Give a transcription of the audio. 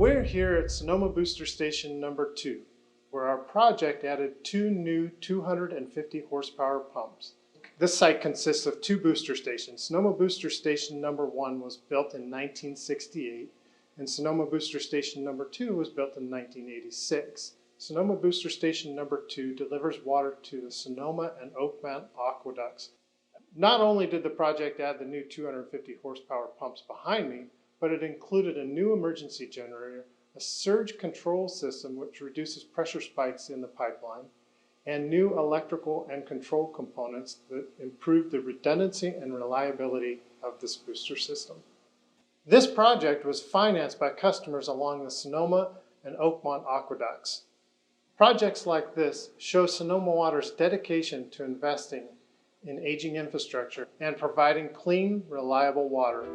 We're here at Sonoma Booster Station number 2, where our project added 2 new 250 horsepower pumps. This site consists of 2 booster stations. Sonoma Booster Station number 1 was built in 1968, and Sonoma Booster Station number 2 was built in 1986. Sonoma Booster Station number 2 delivers water to the Sonoma and Oakmont aqueducts. Not only did the project add the new 250 horsepower pumps behind me, but it included a new emergency generator, a surge control system which reduces pressure spikes in the pipeline, and new electrical and control components that improve the redundancy and reliability of this booster system. This project was financed by customers along the Sonoma and Oakmont aqueducts. Projects like this show Sonoma Water's dedication to investing in aging infrastructure and providing clean, reliable water.